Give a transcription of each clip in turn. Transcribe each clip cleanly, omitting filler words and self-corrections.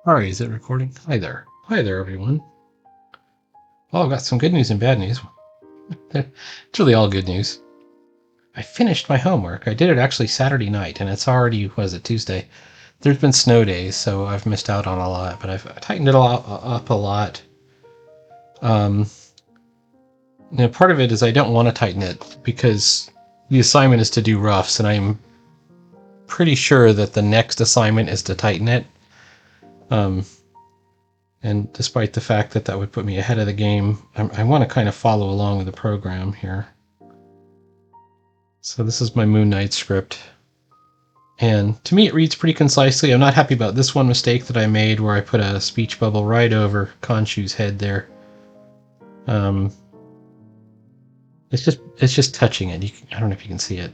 Alright, is it recording? Hi there. Hi there, everyone. Well, I've got some good news and bad news. It's really all good news. I finished my homework. I did it actually Saturday night, and it's already, was it, Tuesday? There's been snow days, so I've missed out on a lot, but I've tightened it up a lot. Um, Part of it is I don't want to tighten it because the assignment is to do roughs, and I'm pretty sure that the next assignment is to tighten it. And despite the fact that that would put me ahead of the game, I want to kind of follow along with the program here. So this is my Moon Knight script. And to me, it reads pretty concisely. I'm not happy about this one mistake that I made where I put a speech bubble right over Khonshu's head there. It's just touching it. I don't know if you can see it.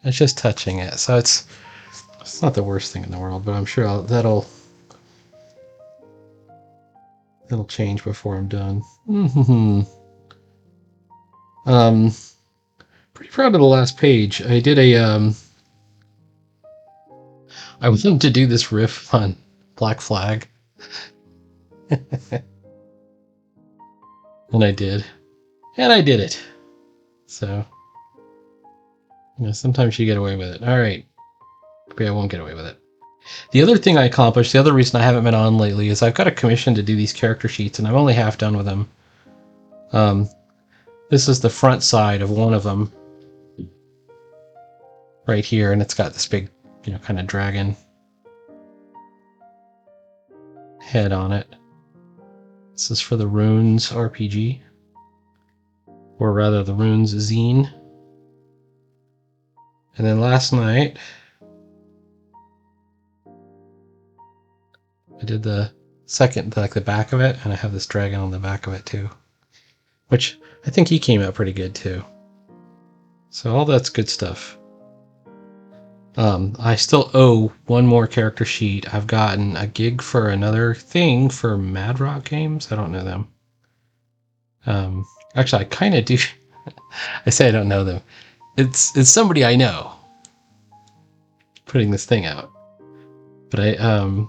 It's just touching it. So it's not the worst thing in the world, but I'm sure that'll change before I'm done. Pretty proud of the last page. I did I wanted to do this riff on Black Flag. And I did. And I did it. So, sometimes you get away with it. Alright. Maybe I won't get away with it. The other thing I accomplished, the other reason I haven't been on lately, is I've got a commission to do these character sheets, and I'm only half done with them. This is the front side of one of them. Right here, and it's got this big, kind of dragon head on it. This is for the Runes RPG. Or rather, the Runes zine. And then last night, I did the second, like the back of it, and I have this dragon on the back of it too. Which I think he came out pretty good too. So all that's good stuff. I still owe one more character sheet. I've gotten a gig for another thing for Mad Rock Games. I don't know them. Actually, I kind of do. I say I don't know them. It's somebody I know putting this thing out, but I'm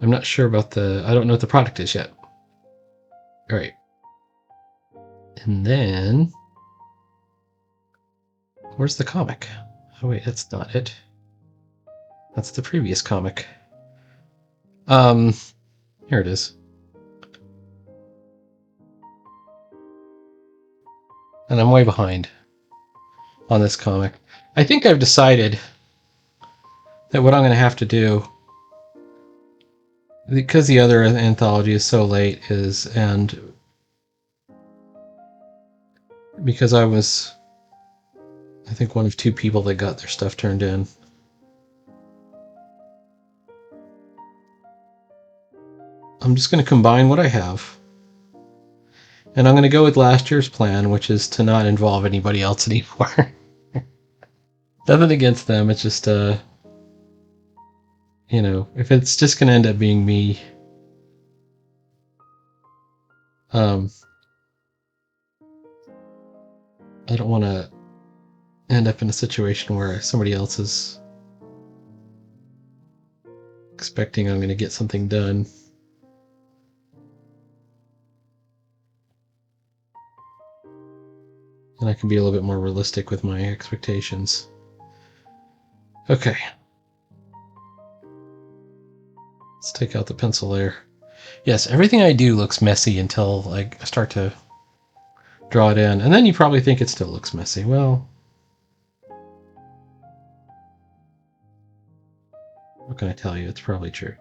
not sure about I don't know what the product is yet. All right, and then where's the comic? Oh wait, that's not it. That's the previous comic. Here it is. And I'm way behind on this comic. I think I've decided that what I'm going to have to do, because the other anthology is so late, and because I was, I think, one of two people that got their stuff turned in. I'm just going to combine what I have. And I'm going to go with last year's plan, which is to not involve anybody else anymore. Nothing against them, it's just, if it's just going to end up being me, I don't want to end up in a situation where somebody else is expecting I'm going to get something done. And I can be a little bit more realistic with my expectations. Okay. Let's take out the pencil layer. Yes, everything I do looks messy until I start to draw it in. And then you probably think it still looks messy. Well, what can I tell you? It's probably true.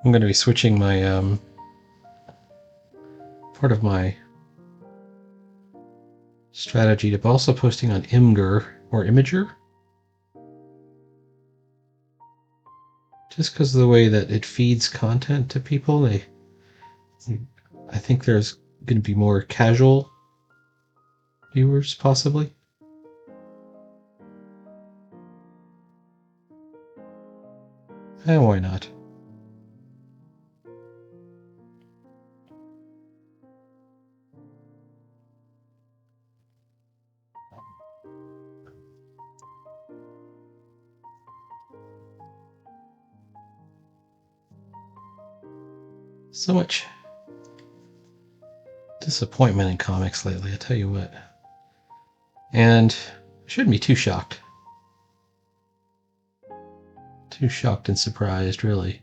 I'm going to be switching my part of my strategy tip. Also posting on Imgur or Imager. Just because of the way that it feeds content to people, I think there's going to be more casual viewers, possibly. And why not? So much disappointment in comics lately, I tell you what. And I shouldn't be too shocked. Too shocked and surprised, really.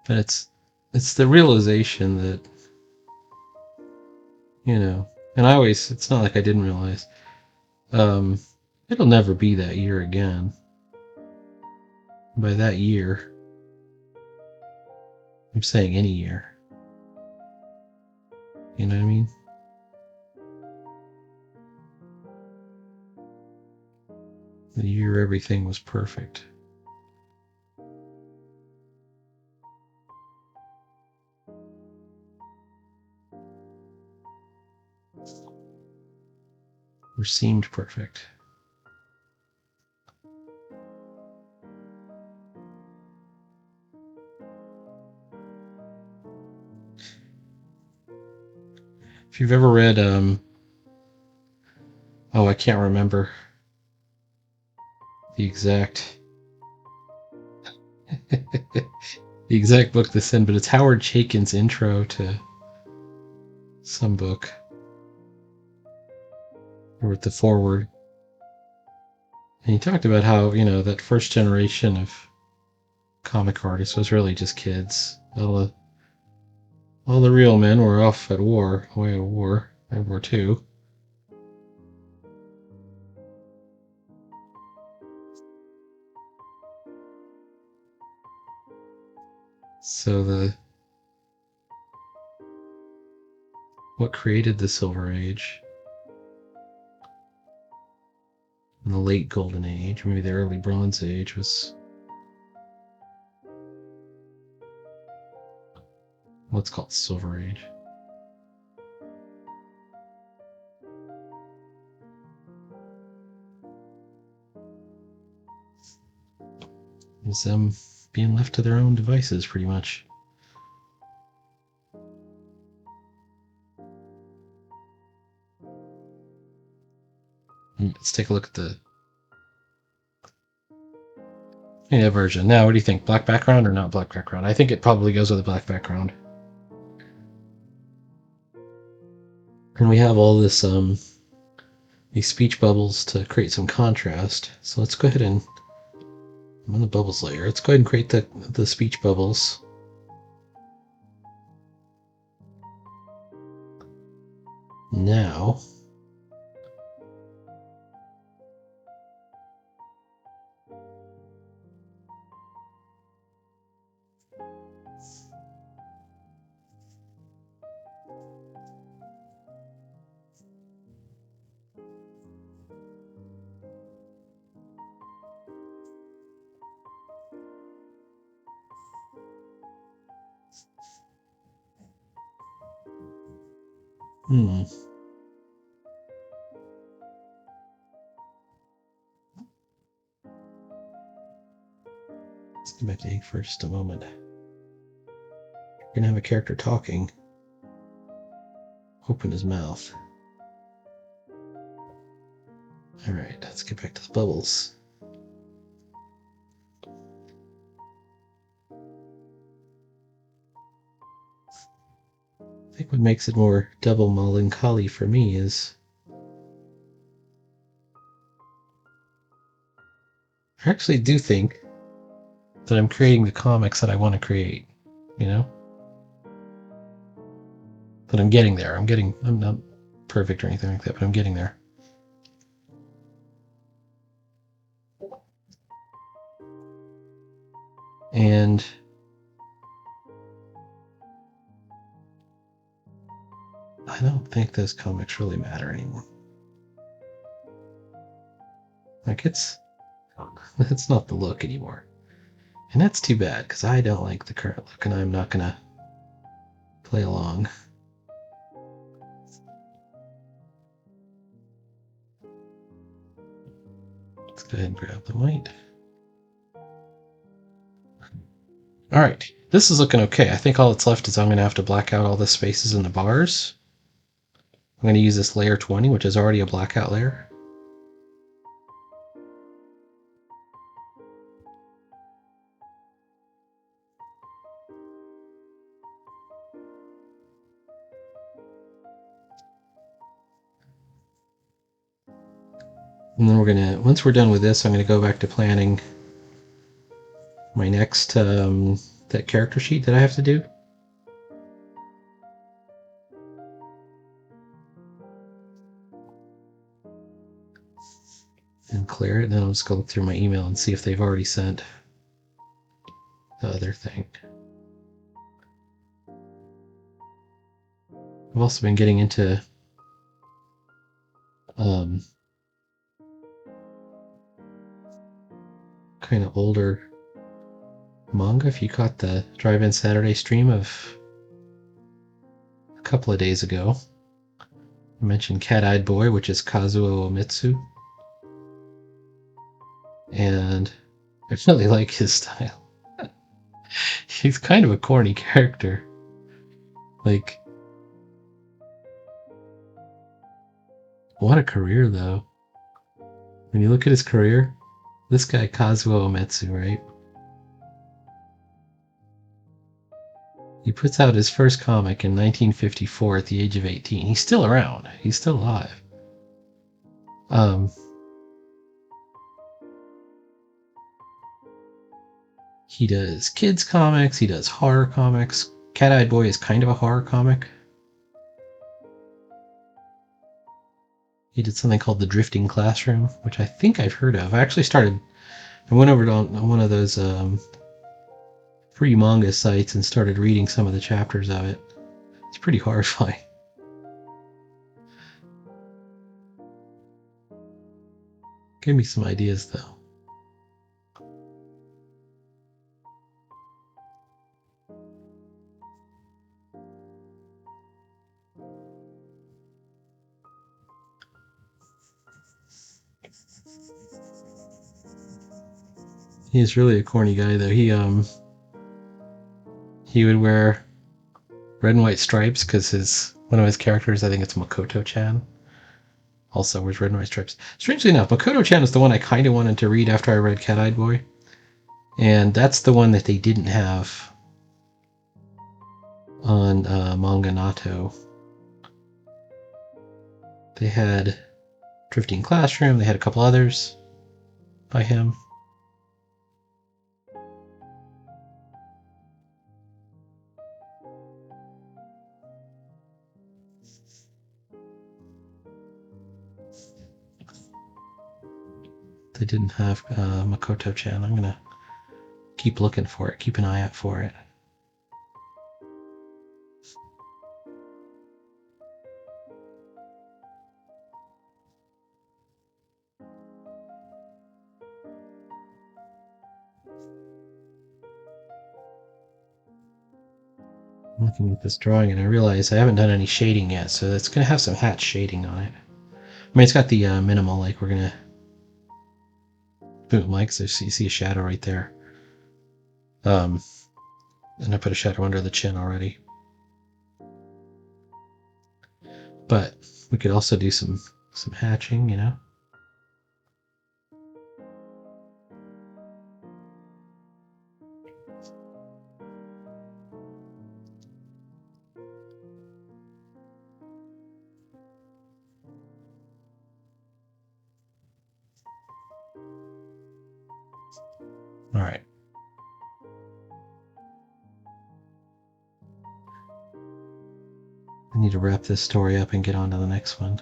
But it's the realization that, you know, and it's not like I didn't realize, it'll never be that year again. By that year, I'm saying any year. You know what I mean? The year everything was perfect. Or seemed perfect. If you've ever read, I can't remember the exact the exact book this in, but it's Howard Chaykin's intro to some book. Or with the foreword. And he talked about how, that first generation of comic artists was really just kids. All the real men were off at war, away at war, World War II. So what created the Silver Age and the late Golden Age, maybe the early Bronze Age, was what's called Silver Age. It was them being left to their own devices, pretty much. Let's take a look at the version. Now, what do you think? Black background or not black background? I think it probably goes with a black background. And we have all this, these speech bubbles to create some contrast. So let's go ahead and, I'm on the bubbles layer. Let's go ahead and create the speech bubbles. Now, let's go back to ink for just a moment. We're gonna have a character talking. Open his mouth. Alright, let's get back to the bubbles. I think what makes it more double melancholy for me is I actually do think that I'm creating the comics that I want to create, That I'm getting there. I'm not perfect or anything like that, but I'm getting there. And I don't think those comics really matter anymore. Like, it's not the look anymore. And that's too bad, because I don't like the current look, and I'm not gonna play along. Let's go ahead and grab the white. Alright, this is looking okay. I think all that's left is I'm going to have to black out all the spaces in the bars. I'm going to use this layer 20, which is already a blackout layer. And then we're going to, once we're done with this, I'm going to go back to planning my next, that character sheet that I have to do. And clear it, and then I'll just go look through my email and see if they've already sent the other thing. I've also been getting into kind of older manga. If you caught the Drive-In Saturday stream of a couple of days ago, I mentioned Cat-Eyed Boy, which is Kazuo Omitsu. And I really like his style. He's kind of a corny character. Like, what a career, though. When you look at his career, this guy, Kazuo Omitsu, right? He puts out his first comic in 1954 at the age of 18. He's still around. He's still alive. He does kids comics. He does horror comics. Cat-Eyed Boy is kind of a horror comic. He did something called The Drifting Classroom, which I think I've heard of. I went over on one of those free manga sites and started reading some of the chapters of it. It's pretty horrifying. Give me some ideas, though. He's really a corny guy, though. He would wear red and white stripes because one of his characters, I think it's Makoto-chan, also wears red and white stripes. Strangely enough, Makoto-chan is the one I kind of wanted to read after I read Cat-Eyed Boy, and that's the one that they didn't have on Manga Nato. They had Drifting Classroom, they had a couple others by him. They didn't have Makoto-chan. I'm gonna keep looking for it, keep an eye out for it. I'm looking at this drawing and I realize I haven't done any shading yet, so it's going to have some hatch shading on it. I mean, it's got the minimal, like we're going to boom, like, so you see a shadow right there. And I put a shadow under the chin already. But we could also do some hatching, you know? All right. I need to wrap this story up and get on to the next one.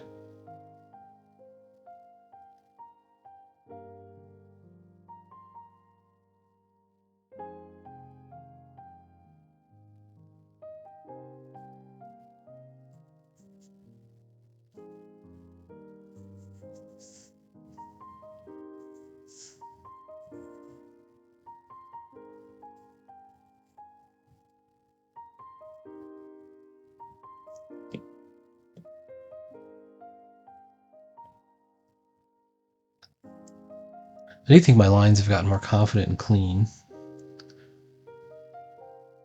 I do think my lines have gotten more confident and clean.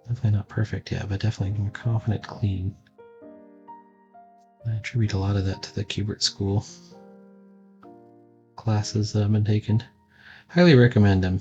Definitely not perfect yet, but definitely more confident, clean. I attribute a lot of that to the Kubert School classes that I've been taking. Highly recommend them.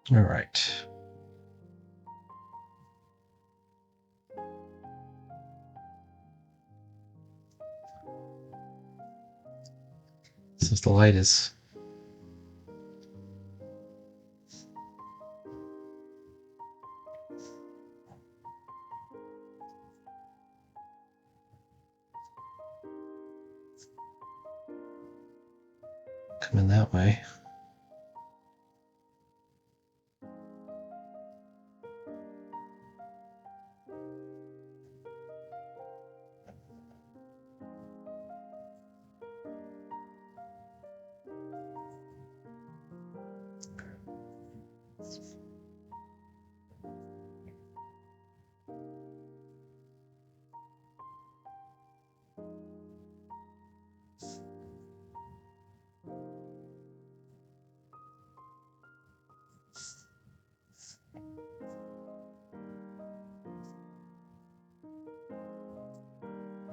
All right. Since the light is coming that way.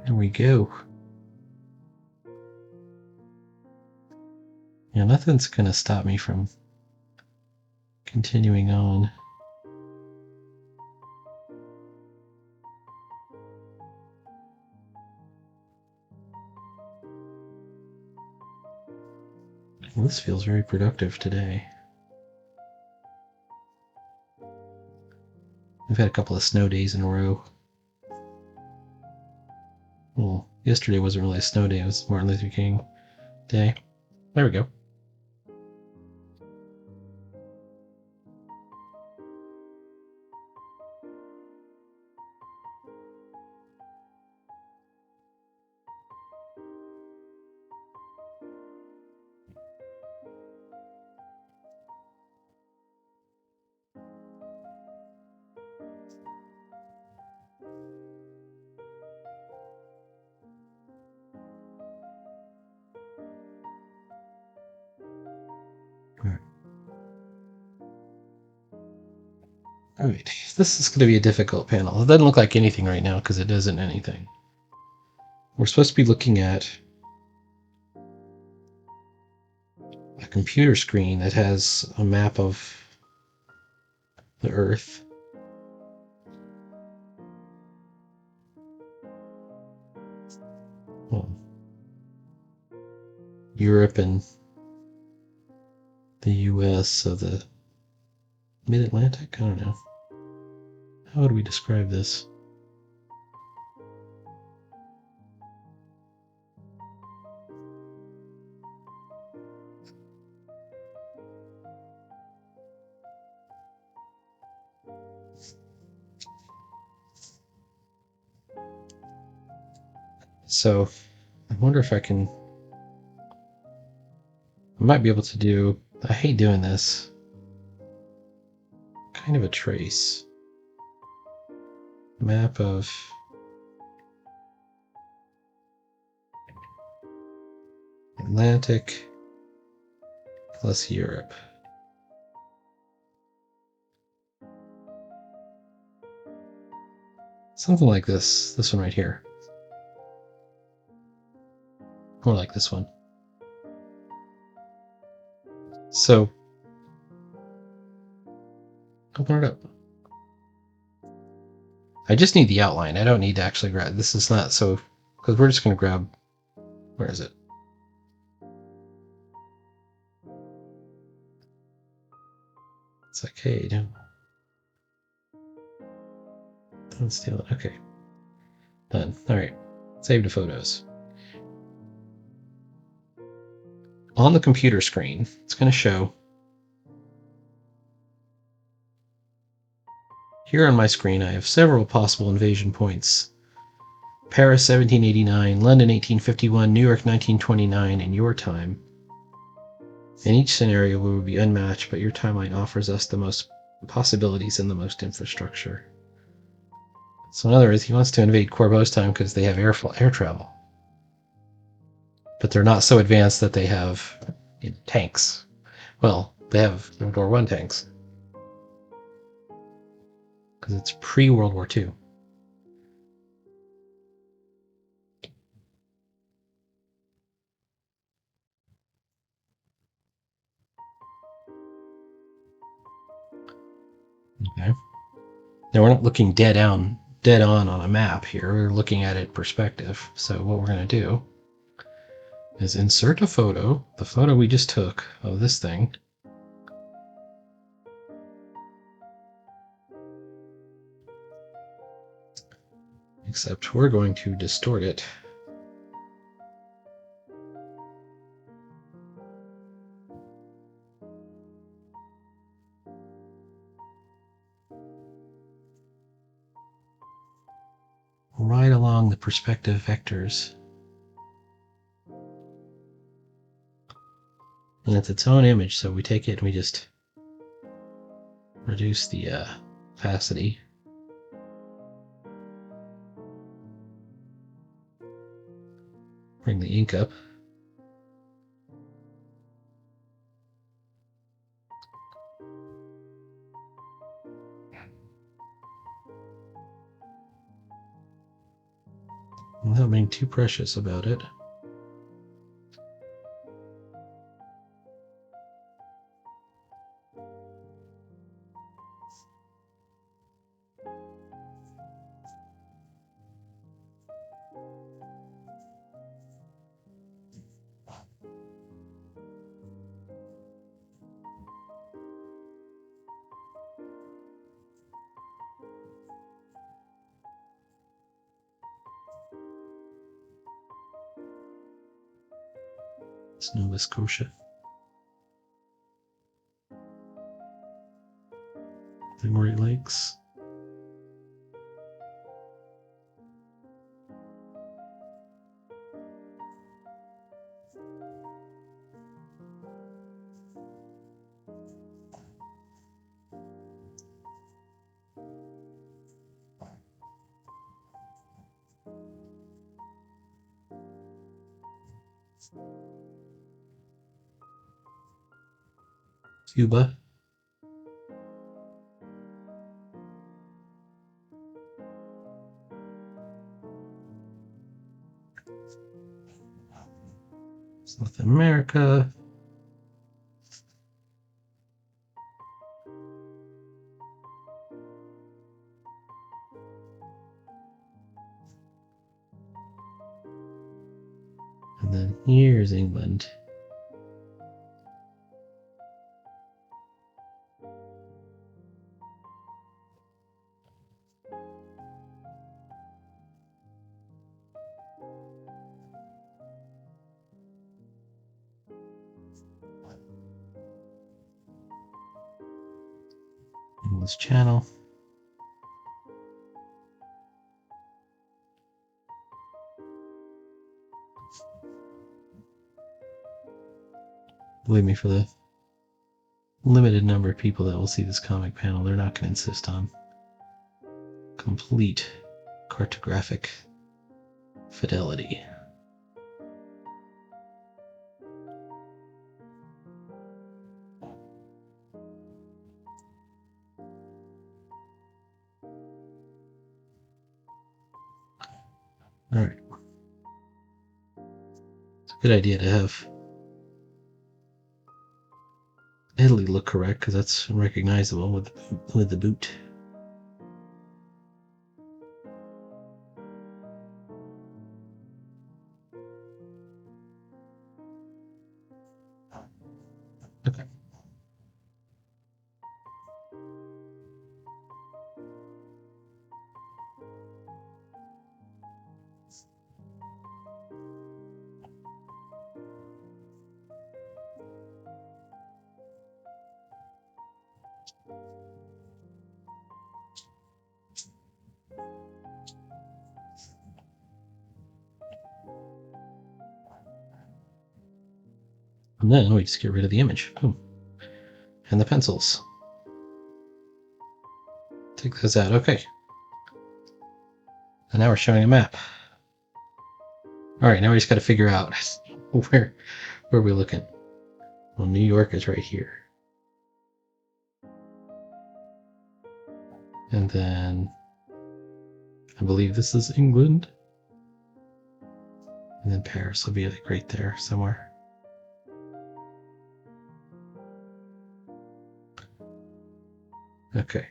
There we go. Yeah, nothing's going to stop me from continuing on. Well, this feels very productive today. We've had a couple of snow days in a row. Well, yesterday wasn't really a snow day, it was Martin Luther King Day. There we go. Alright, this is going to be a difficult panel. It doesn't look like anything right now because it isn't anything. We're supposed to be looking at a computer screen that has a map of the Earth. Well, Europe and the US, so the Mid-Atlantic? I don't know. How would we describe this? So, I wonder if I might be able to do, I hate doing this, kind of a trace. Map of Atlantic plus Europe. Something like this one right here. More like this one. So, open it up. I just need the outline. I don't need to actually grab, this is not so, because we're just going to grab, where is it? It's like, hey, Don't steal it. Okay. Done. All right. Save to photos. On the computer screen, it's going to show. Here on my screen, I have several possible invasion points. Paris 1789, London 1851, New York 1929 in your time. In each scenario, we would be unmatched, but your timeline offers us the most possibilities and the most infrastructure. So in other words, he wants to invade Corbeau's time because they have air travel. But they're not so advanced that they have tanks. Well, they have World War I tanks. Because it's pre-World War II. Okay. Now we're not looking dead on a map here. We're looking at it perspective. So what we're going to do is insert a photo, the photo we just took of this thing. Except we're going to distort it. Right along the perspective vectors. And it's its own image, so we take it and we just reduce the opacity. Bring the ink up. Without being too precious about it. It's Nova Scotia. The Great Lakes. Cuba. South America. And then here's England. English Channel. Believe me, for the limited number of people that will see this comic panel, they're not going to insist on complete cartographic fidelity. All right. It's a good idea to have Italy look correct because that's recognizable with the boot. Okay. And then we just get rid of the image. Boom. And the pencils. Take those out. Okay. And now we're showing a map. All right, now we just got to figure out where we're looking. Well, New York is right here. And then I believe this is England. And then Paris will be like right there somewhere. Okay.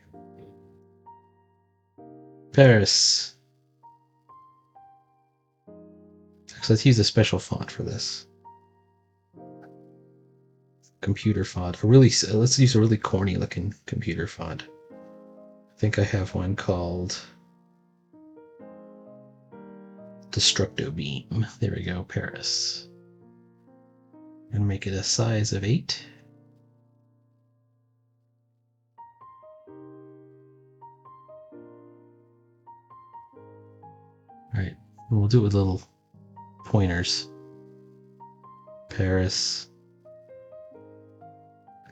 Paris. So let's use a special font for this. Computer font. Let's use a really corny looking computer font. I think I have one called Destructo Beam. There we go, Paris. And make it a size of 8. Alright, we'll do it with little pointers. Paris,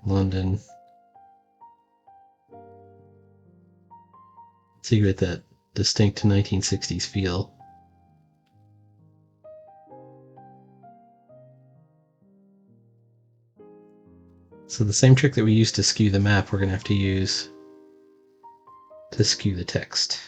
London. So you get that distinct 1960s feel. So the same trick that we used to skew the map, we're going to have to use to skew the text.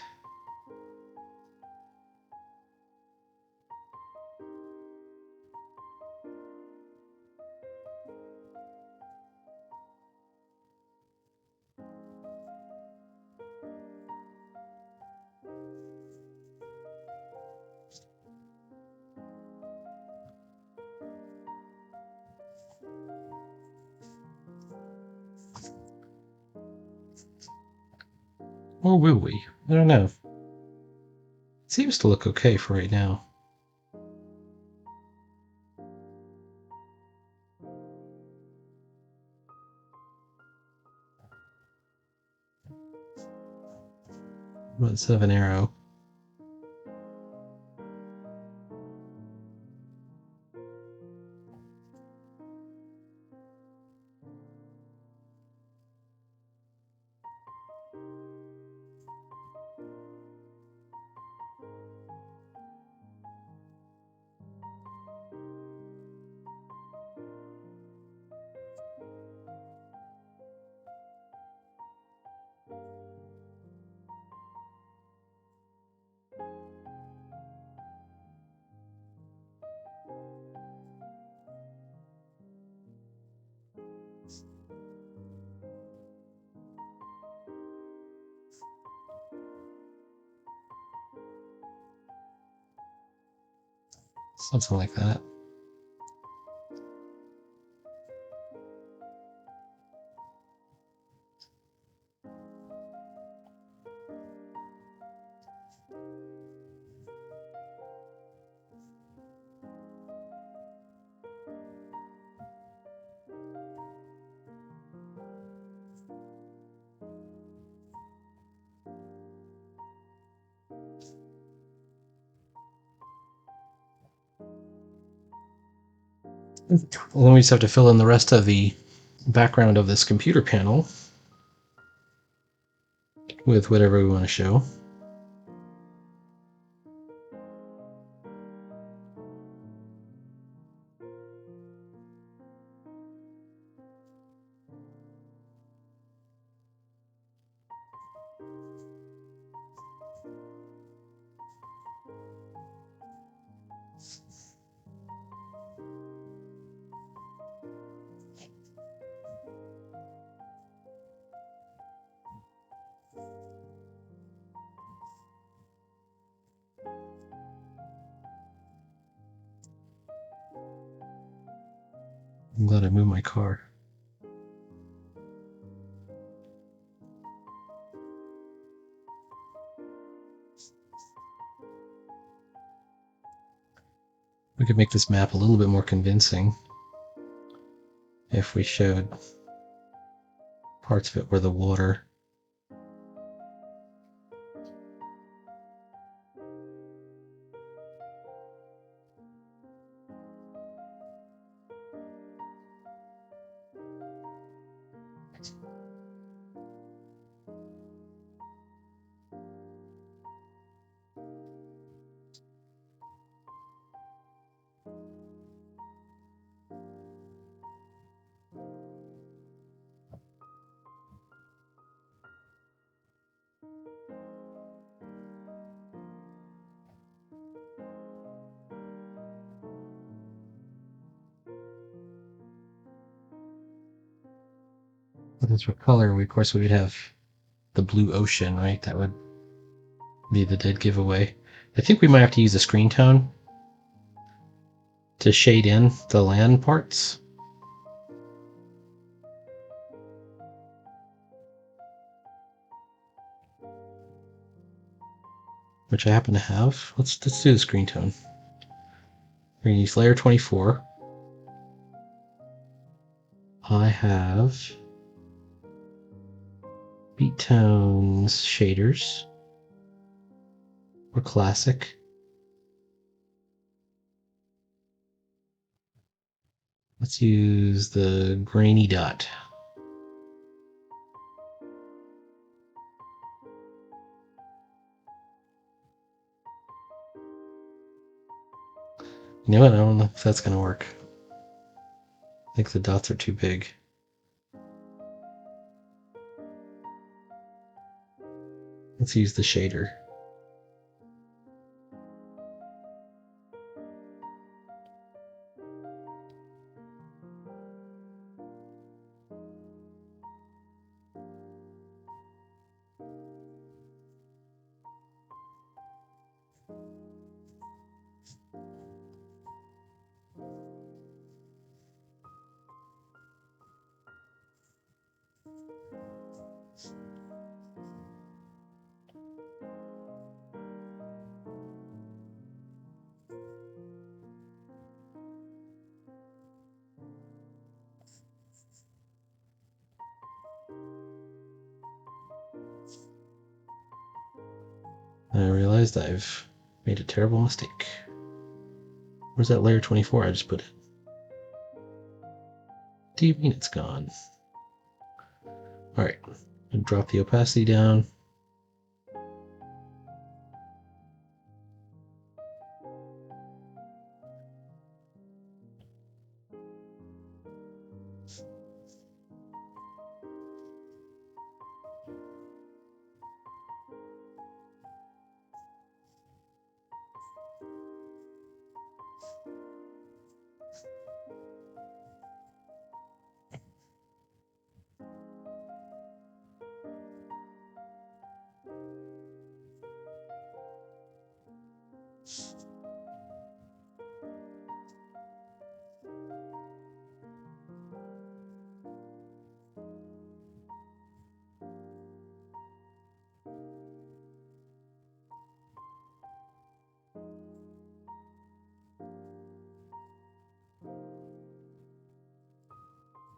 Or will we? I don't know. It seems to look okay for right now. Let's have an arrow. Something like that. And then we just have to fill in the rest of the background of this computer panel with whatever we want to show. I'm glad I moved my car. We could make this map a little bit more convincing if we showed parts of it where the water Because for color, of course, we would have the blue ocean, right? That would be the dead giveaway. I think we might have to use a screen tone to shade in the land parts. Which I happen to have. Let's do the screen tone. We're going to use layer 24. I have p10 shaders or classic. Let's use the grainy dot. You know what? I don't know if that's going to work. I think the dots are too big. Let's use the shader. I realized I've made a terrible mistake. Where's that layer 24 I just put in? Do you mean it's gone? Alright, drop the opacity down.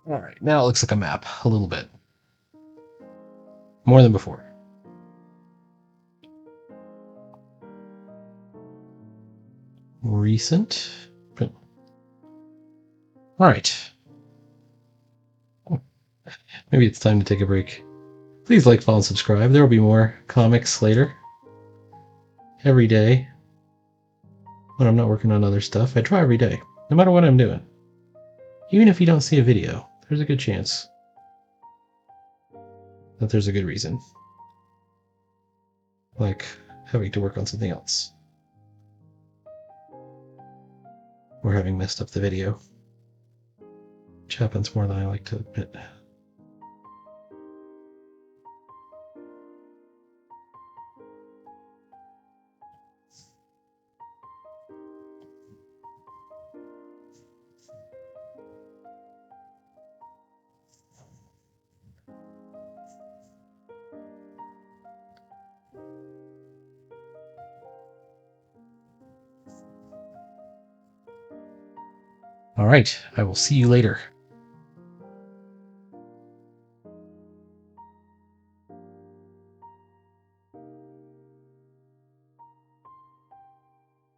Alright, now it looks like a map, a little bit. More than before. Recent. Alright. Maybe it's time to take a break. Please like, follow, and subscribe. There will be more comics later. Every day. When I'm not working on other stuff, I try every day, no matter what I'm doing. Even if you don't see a video, there's a good chance that there's a good reason. Like having to work on something else. Or having messed up the video. Which happens more than I like to admit. All right, I will see you later.